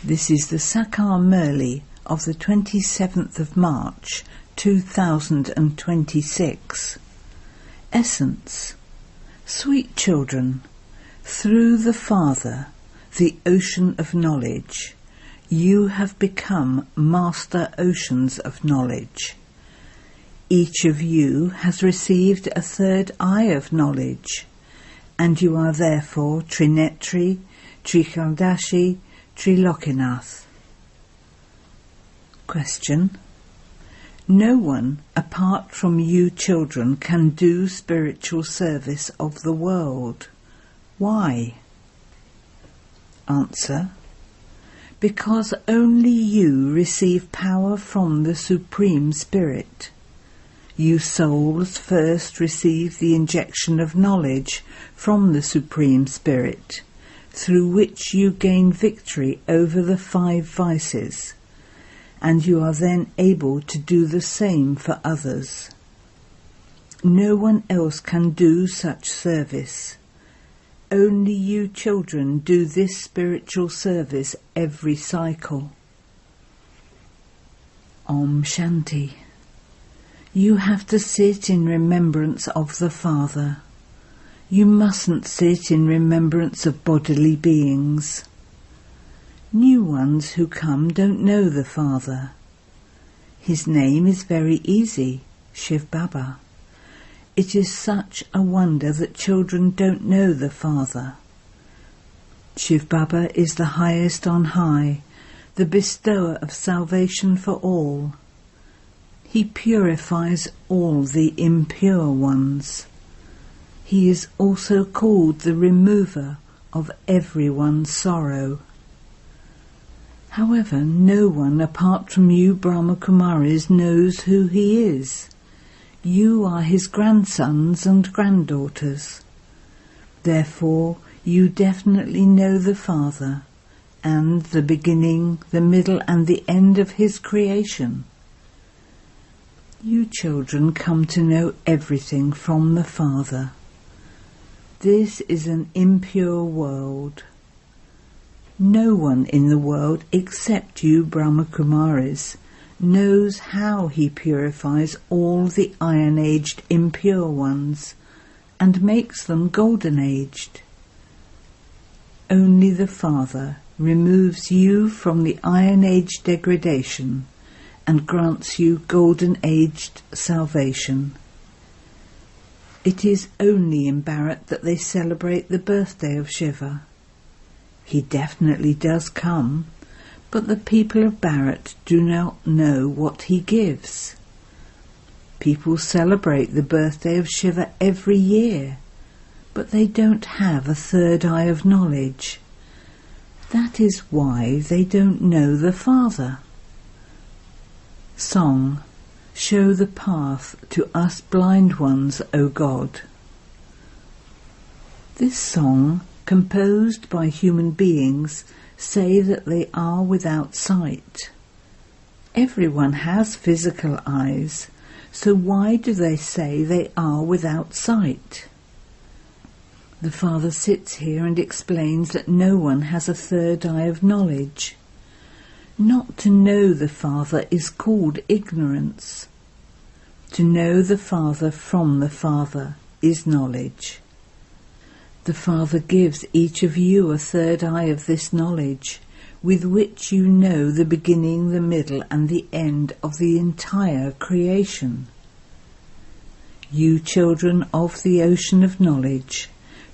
This is the Sakar Murli of the 27th of March 2026. Essence. Sweet children, through the Father, the ocean of knowledge, you have become master oceans of knowledge. Each of you has received a third eye of knowledge, and you are therefore Trinetri, Trikaldashi, Trilokinath. Question. No one apart from you children can do spiritual service of the world. Why? Answer. Because only you receive power from the Supreme Spirit. You souls first receive the injection of knowledge from the Supreme Spirit, through which you gain victory over the 5 vices, and you are then able to do the same for others. No one else can do such service. Only you children do this spiritual service every cycle. Om Shanti. You have to sit in remembrance of the Father. You mustn't sit in remembrance of bodily beings. New ones who come don't know the Father. His name is very easy, Shiv Baba. It is such a wonder that children don't know the Father. Shiv Baba is the highest on high, the bestower of salvation for all. He purifies all the impure ones. He is also called the remover of everyone's sorrow. However, no one apart from you Brahma Kumaris knows who he is. You are his grandsons and granddaughters. Therefore, you definitely know the Father, and the beginning, the middle, and the end of his creation. You children come to know everything from the Father. This is an impure world. No one in the world except you Brahma Kumaris knows how he purifies all the iron-aged impure ones and makes them golden-aged. Only the Father removes you from the iron-aged degradation and grants you golden-aged salvation. It is only in Bharat that they celebrate the birthday of Shiva. He definitely does come, but the people of Bharat do not know what he gives. People celebrate the birthday of Shiva every year, but they don't have a third eye of knowledge. That is why they don't know the Father. Song. Show the path to us blind ones, O God. This song, composed by human beings, say that they are without sight. Everyone has physical eyes, so why do they say they are without sight? The Father sits here and explains that no one has a third eye of knowledge. Not to know the Father is called ignorance. To know the Father from the Father is knowledge. The Father gives each of you a third eye of this knowledge, with which you know the beginning, the middle, and the end of the entire creation. You children of the ocean of knowledge,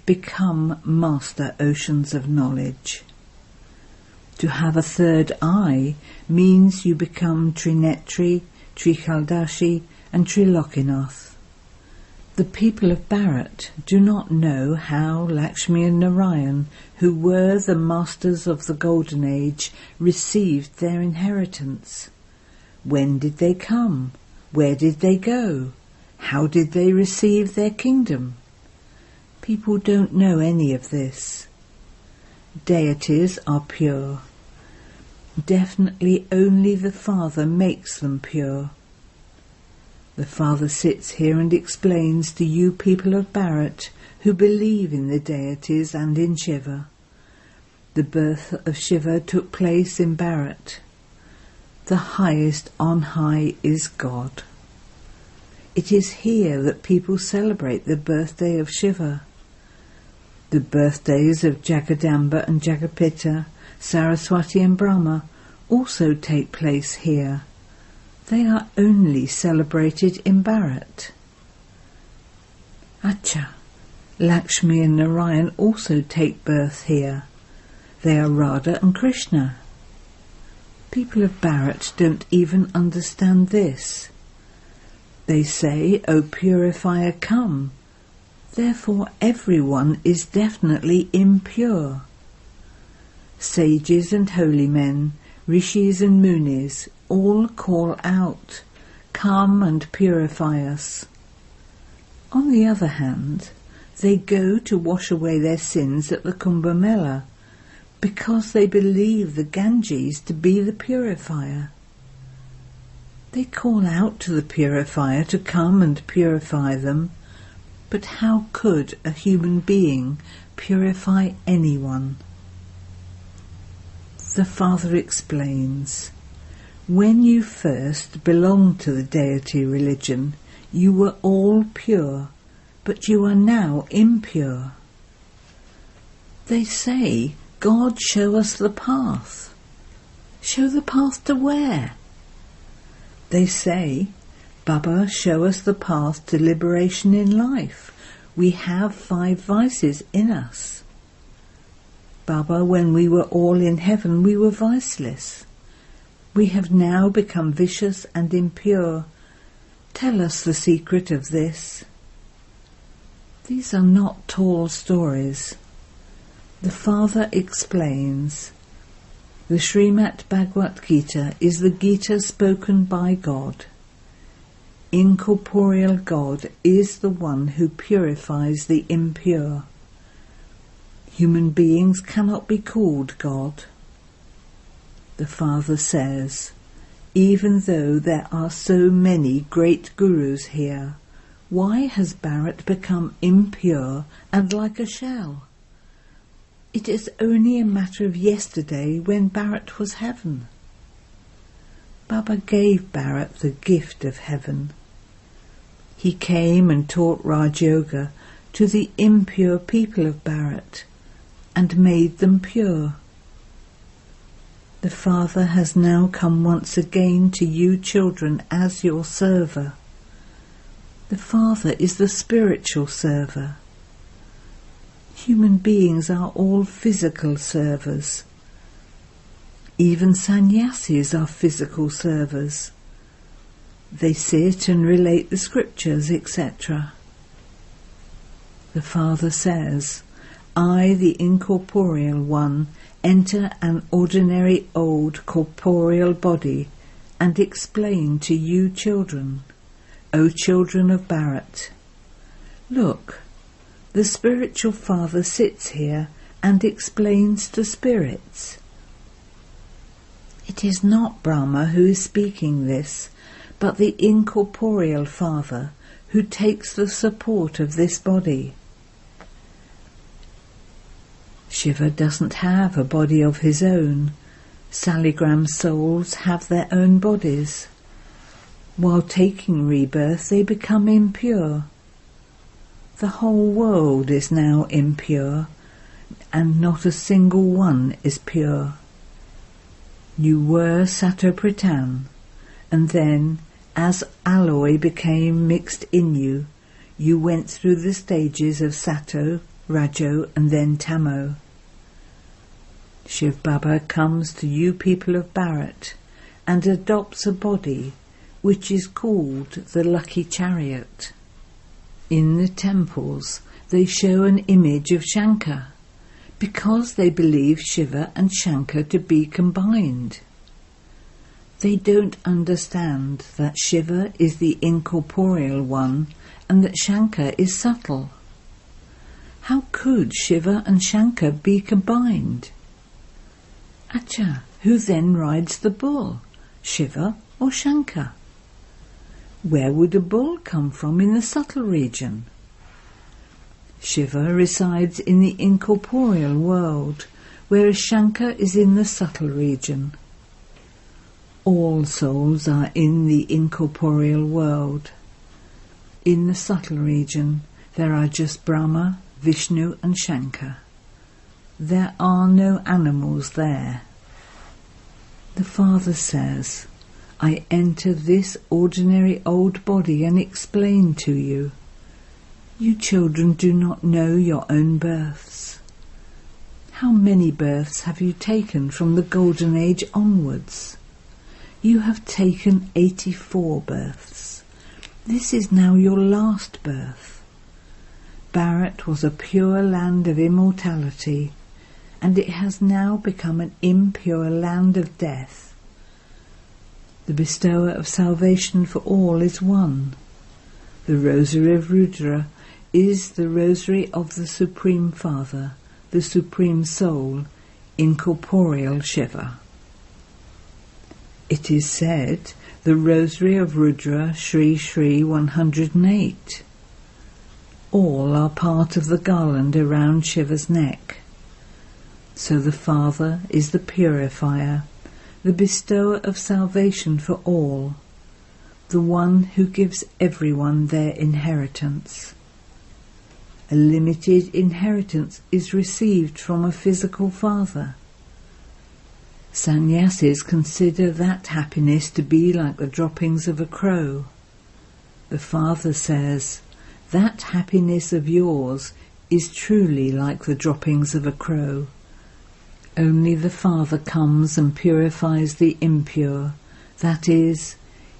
become master oceans of knowledge. To have a third eye means you become Trinetri, Trikaldashi, and Trilokinath. The people of Bharat do not know how Lakshmi and Narayan, who were the masters of the Golden Age, received their inheritance. When did they come? Where did they go? How did they receive their kingdom? People don't know any of this. Deities are pure. Definitely only the Father makes them pure. The Father sits here and explains to you people of Bharat who believe in the deities and in Shiva. The birth of Shiva took place in Bharat. The highest on high is God. It is here that people celebrate the birthday of Shiva. The birthdays of Jagadamba and Jagapita, Saraswati and Brahma also take place here. They are only celebrated in Bharat. Acha, Lakshmi and Narayan also take birth here. They are Radha and Krishna. People of Bharat don't even understand this. They say, "O purifier, come." Therefore everyone is definitely impure. Sages and holy men, rishis and munis, all call out, "Come and purify us." On the other hand, they go to wash away their sins at the Kumbh Mela, because they believe the Ganges to be the purifier. They call out to the purifier to come and purify them, but how could a human being purify anyone? The Father explains, when you first belonged to the deity religion, you were all pure, but you are now impure. They say, "God, show us the path." Show the path to where? They say, "Baba, show us the path to liberation in life. We have 5 vices in us." Baba, when we were all in heaven, we were viceless. We have now become vicious and impure. Tell us the secret of this. These are not tall stories. The Father explains, the Srimad Bhagavad Gita is the Gita spoken by God. Incorporeal God is the one who purifies the impure. Human beings cannot be called God. The Father says, even though there are so many great gurus here, why has Bharat become impure and like a shell? It is only a matter of yesterday when Bharat was heaven. Baba gave Bharat the gift of heaven. He came and taught Raj Yoga to the impure people of Bharat and made them pure. The Father has now come once again to you children as your server. The Father is the spiritual server. Human beings are all physical servers. Even sannyasis are physical servers. They sit and relate the scriptures, etc. The Father says, I, the incorporeal one, enter an ordinary old corporeal body and explain to you children, O children of Bharat. Look, the spiritual Father sits here and explains to spirits. It is not Brahma who is speaking this, but the incorporeal Father who takes the support of this body. Shiva doesn't have a body of his own. Saligram souls have their own bodies. While taking rebirth, they become impure. The whole world is now impure, and not a single one is pure. You were Satopritan, and then, as alloy became mixed in you, you went through the stages of Sato, Rajo, and then Tamo. Shiv Baba comes to you people of Bharat and adopts a body which is called the Lucky Chariot. In the temples they show an image of Shankar, because they believe Shiva and Shankar to be combined. They don't understand that Shiva is the incorporeal one and that Shankar is subtle. How could Shiva and Shankar be combined? Acha, who then rides the bull, Shiva or Shankar? Where would a bull come from in the subtle region? Shiva resides in the incorporeal world, whereas Shankar is in the subtle region. All souls are in the incorporeal world. In the subtle region, there are just Brahma, Vishnu and Shankar. There are no animals there. The Father says, I enter this ordinary old body and explain to you. You children do not know your own births. How many births have you taken from the Golden Age onwards? You have taken 84 births. This is now your last birth. Bharat was a pure land of immortality, and it has now become an impure land of death. The bestower of salvation for all is one. The rosary of Rudra is the rosary of the Supreme Father, the Supreme Soul, incorporeal Shiva. It is said, the rosary of Rudra, Shri Shri 108. All are part of the garland around Shiva's neck. So the Father is the purifier, the bestower of salvation for all, the one who gives everyone their inheritance. A limited inheritance is received from a physical father. Sannyasis consider that happiness to be like the droppings of a crow. The Father says, that happiness of yours is truly like the droppings of a crow. Only the Father comes and purifies the impure, that is,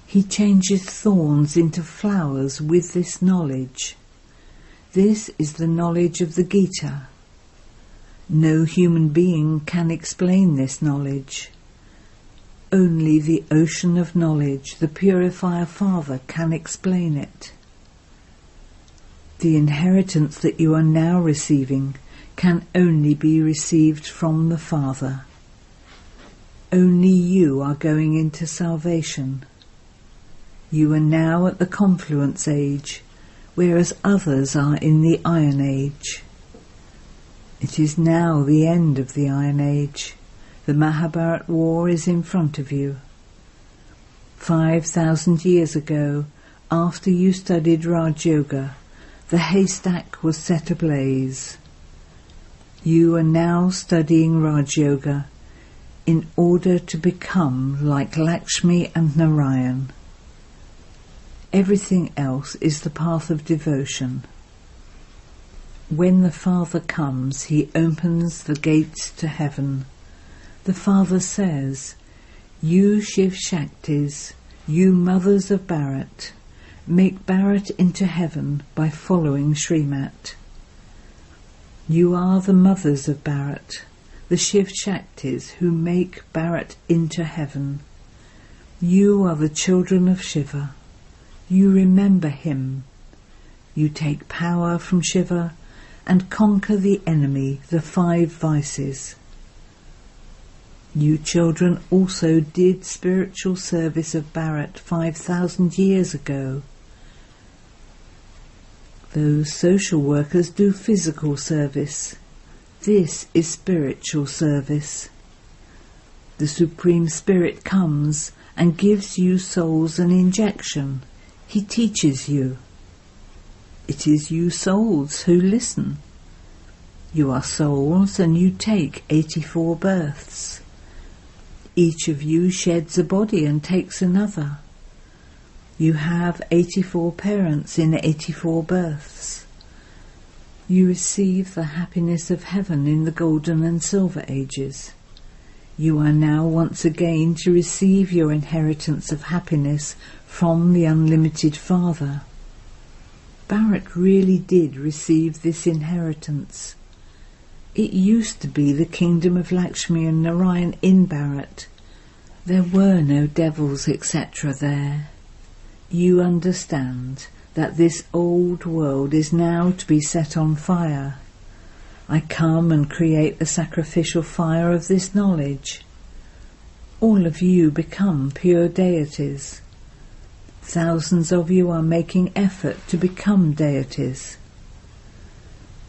he changes thorns into flowers with this knowledge. This is the knowledge of the Gita. No human being can explain this knowledge. Only the ocean of knowledge, the Purifier Father, can explain it. The inheritance that you are now receiving can only be received from the Father. Only you are going into salvation. You are now at the confluence age, whereas others are in the Iron Age. It is now the end of the Iron Age. The Mahabharat war is in front of you. 5,000 years ago, after you studied Raj Yoga, the haystack was set ablaze. You are now studying Raj Yoga in order to become like Lakshmi and Narayan. Everything else is the path of devotion. When the Father comes, he opens the gates to heaven. The Father says, you Shiv Shaktis, you mothers of Bharat, make Bharat into heaven by following Srimat. You are the mothers of Bharat, the Shiv Shaktis who make Bharat into heaven. You are the children of Shiva. You remember him. You take power from Shiva and conquer the enemy, the 5 vices. You children also did spiritual service of Bharat 5,000 years ago. Those social workers do physical service. This is spiritual service. The Supreme Spirit comes and gives you souls an injection. He teaches you. It is you souls who listen. You are souls and you take 84 births. Each of you sheds a body and takes another. You have 84 parents in 84 births. You receive the happiness of heaven in the Golden and Silver Ages. You are now once again to receive your inheritance of happiness from the unlimited Father. Bharat really did receive this inheritance. It used to be the kingdom of Lakshmi and Narayan in Bharat. There were no devils, etc. there. You understand that this old world is now to be set on fire. I come and create the sacrificial fire of this knowledge. All of you become pure deities. Thousands of you are making effort to become deities.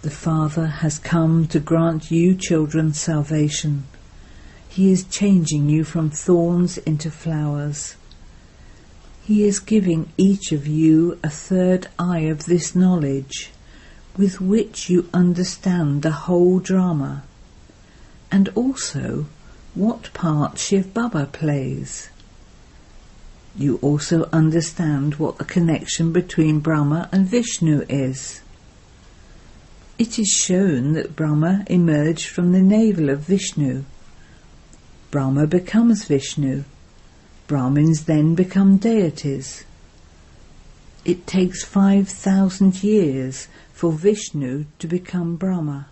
The Father has come to grant you children salvation. He is changing you from thorns into flowers. He is giving each of you a third eye of this knowledge, with which you understand the whole drama, and also what part Shiv Baba plays. You also understand what the connection between Brahma and Vishnu is. It is shown that Brahma emerged from the navel of Vishnu. Brahma becomes Vishnu. Brahmins then become deities. It takes 5,000 years for Vishnu to become Brahma.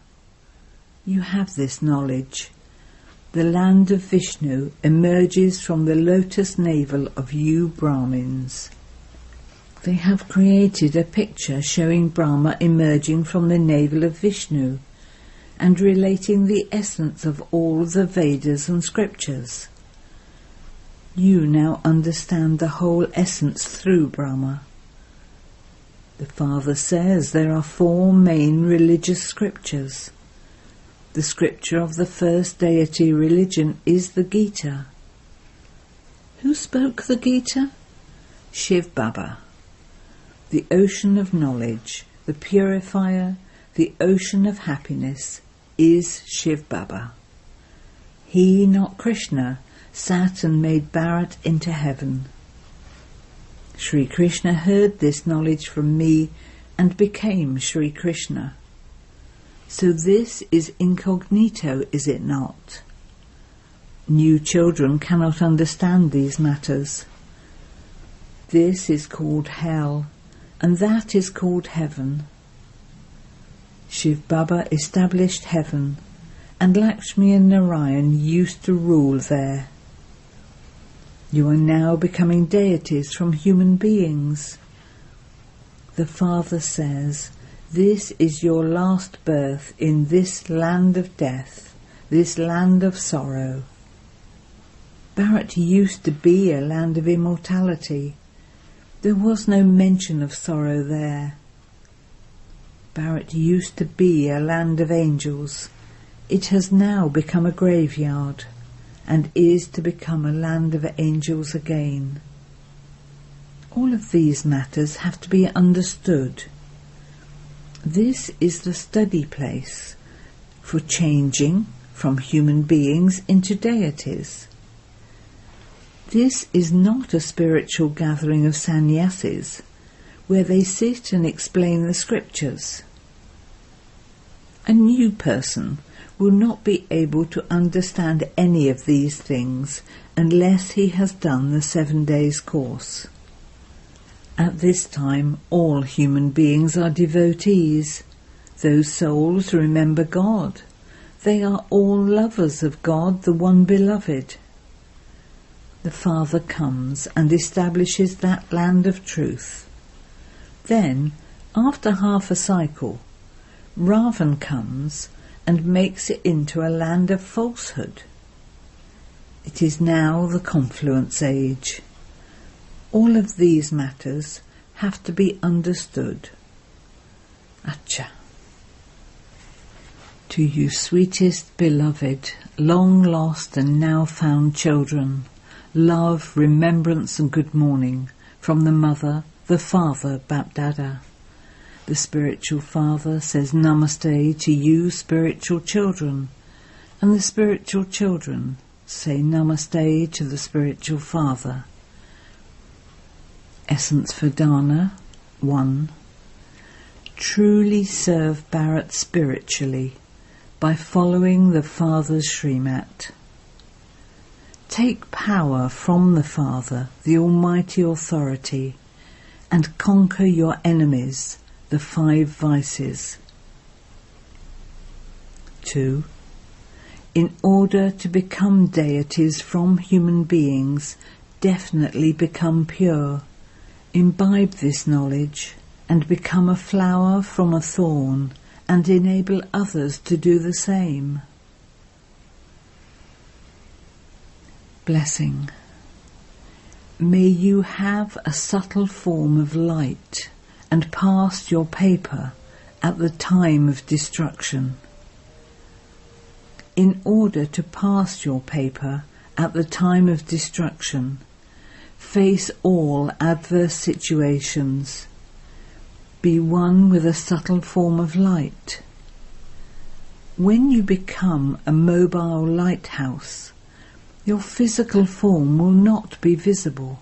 You have this knowledge. The land of Vishnu emerges from the lotus navel of you Brahmins. They have created a picture showing Brahma emerging from the navel of Vishnu and relating the essence of all the Vedas and scriptures. You now understand the whole essence through Brahma. The Father says there are 4 main religious scriptures. The scripture of the first deity religion is the Gita. Who spoke the Gita? Shiv Baba. The ocean of knowledge, the purifier, the ocean of happiness is Shiv Baba. He, not Krishna, sat and made Bharat into heaven. Sri Krishna heard this knowledge from me and became Sri Krishna. So this is incognito, is it not? New children cannot understand these matters. This is called hell, and that is called heaven. Shiv Baba established heaven, and Lakshmi and Narayan used to rule there. You are now becoming deities from human beings. The Father says, this is your last birth in this land of death, this land of sorrow. Bharat used to be a land of immortality. There was no mention of sorrow there. Bharat used to be a land of angels. It has now become a graveyard, and is to become a land of angels again. All of these matters have to be understood. This is the study place for changing from human beings into deities. This is not a spiritual gathering of sannyasis, where they sit and explain the scriptures. A new person will not be able to understand any of these things unless he has done the 7 days course. At this time, all human beings are devotees. Those souls remember God. They are all lovers of God, the one beloved. The Father comes and establishes that land of truth. Then, after half a cycle, Ravan comes and makes it into a land of falsehood. It is now the confluence age. All of these matters have to be understood. Acha. To you sweetest beloved, long lost and now found children, love, remembrance and good morning from the Mother, the Father, Bapdada. The spiritual Father says Namaste to you spiritual children, and the spiritual children say Namaste to the spiritual Father. Essence for Dana 1. Truly serve Bharat spiritually by following the Father's Srimat. Take power from the Father, the Almighty Authority, and conquer your enemies, the 5 vices. 2. In order to become deities from human beings, definitely become pure. Imbibe this knowledge and become a flower from a thorn and enable others to do the same. Blessing. May you have a subtle form of light and pass your paper at the time of destruction. In order to pass your paper at the time of destruction, face all adverse situations. Be one with a subtle form of light. When you become a mobile lighthouse, your physical form will not be visible.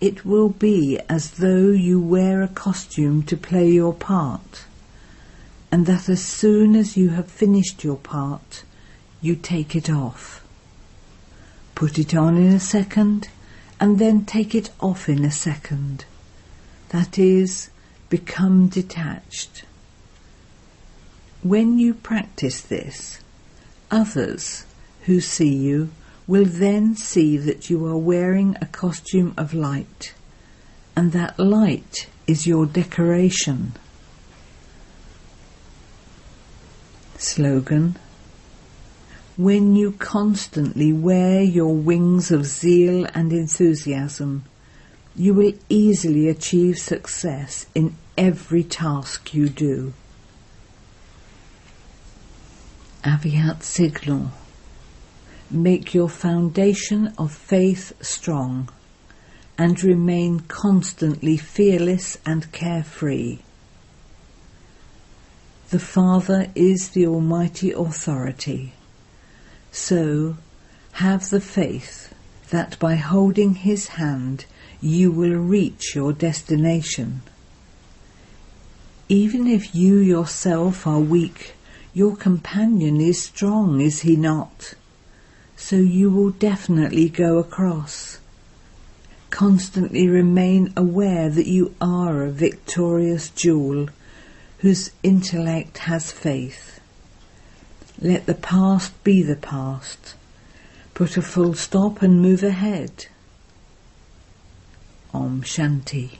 It will be as though you wear a costume to play your part, and that as soon as you have finished your part, you take it off. Put it on in a second, and then take it off in a second. That is, become detached. When you practice this, others who see you will then see that you are wearing a costume of light, and that light is your decoration. Slogan: when you constantly wear your wings of zeal and enthusiasm, you will easily achieve success in every task you do. Aviat Signal: make your foundation of faith strong and remain constantly fearless and carefree. The Father is the Almighty Authority, so have the faith that by holding His hand you will reach your destination. Even if you yourself are weak, your companion is strong, is he not? So you will definitely go across. Constantly remain aware that you are a victorious jewel whose intellect has faith. Let the past be the past. Put a full stop and move ahead. Om Shanti.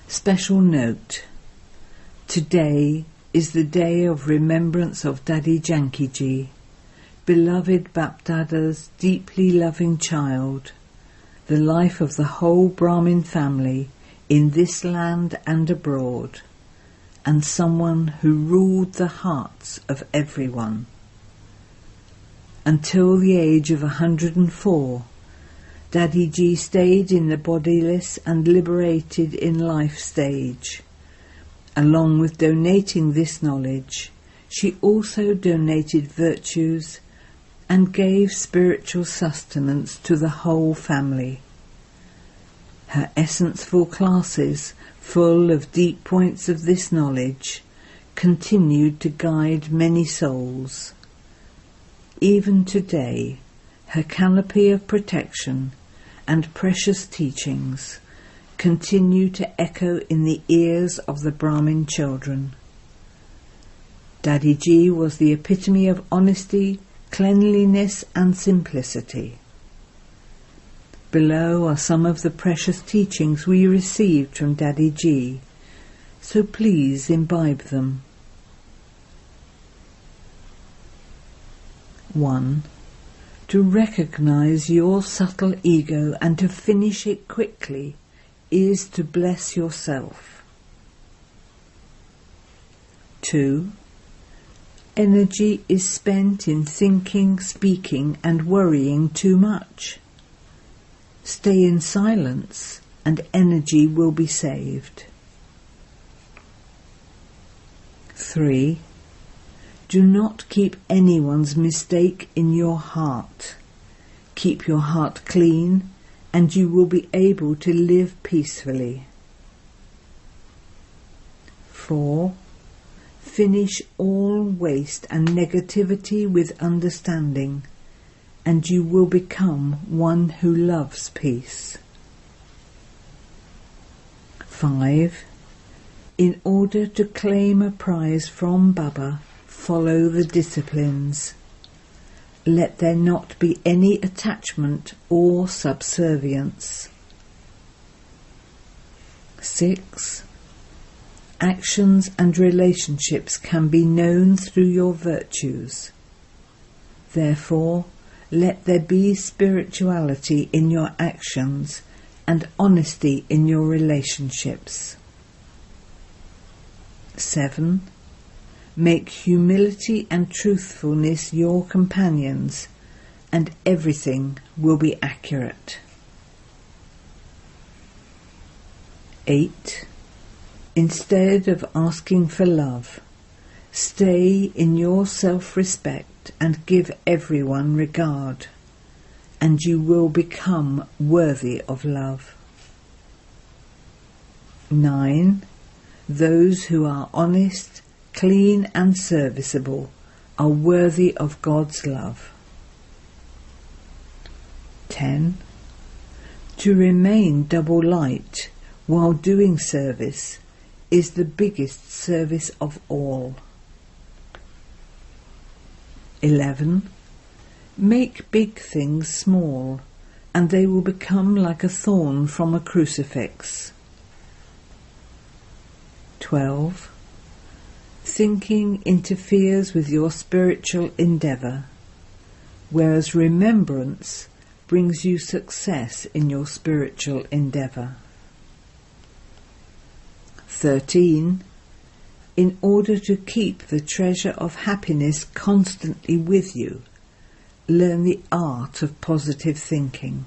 Special note: today is the day of remembrance of Daddy Janki Ji, beloved Bapdada's deeply loving child, the life of the whole Brahmin family in this land and abroad, and someone who ruled the hearts of everyone. Until the age of 104, Daddy Ji stayed in the bodiless and liberated in life stage. Along with donating this knowledge, she also donated virtues and gave spiritual sustenance to the whole family. Her essence-full classes, full of deep points of this knowledge, continued to guide many souls. Even today, her canopy of protection and precious teachings continue to echo in the ears of the Brahmin children. Daddy Ji was the epitome of honesty, cleanliness and simplicity. Below are some of the precious teachings we received from Daddy Ji, so please imbibe them. 1. To recognize your subtle ego and to finish it quickly is to bless yourself. 2. Energy is spent in thinking, speaking and worrying too much. Stay in silence and energy will be saved. 3. Do not keep anyone's mistake in your heart. Keep your heart clean and you will be able to live peacefully. 4. Finish all waste and negativity with understanding, and you will become one who loves peace. 5. In order to claim a prize from Baba, follow the disciplines. Let there not be any attachment or subservience. 6. Actions and relationships can be known through your virtues. Therefore, let there be spirituality in your actions and honesty in your relationships. 7. Make humility and truthfulness your companions, and everything will be accurate. 8. Instead of asking for love, stay in your self-respect and give everyone regard, and you will become worthy of love. 9. Those who are honest, clean and serviceable are worthy of God's love. 10. To remain double light while doing service is the biggest service of all. 11. Make big things small, and they will become like a thorn from a crucifix. 12. Thinking interferes with your spiritual endeavour, whereas remembrance brings you success in your spiritual endeavour. 13. In order to keep the treasure of happiness constantly with you, learn the art of positive thinking.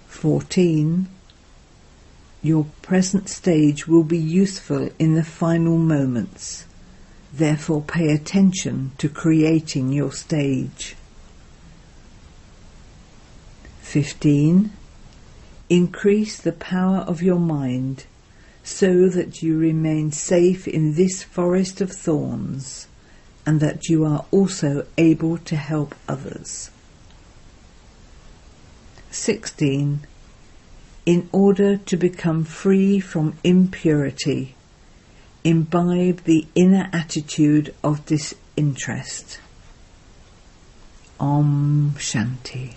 14. Your present stage will be useful in the final moments. Therefore, pay attention to creating your stage. 15. Increase the power of your mind so that you remain safe in this forest of thorns, and that you are also able to help others. 16. In order to become free from impurity, imbibe the inner attitude of disinterest. Om Shanti.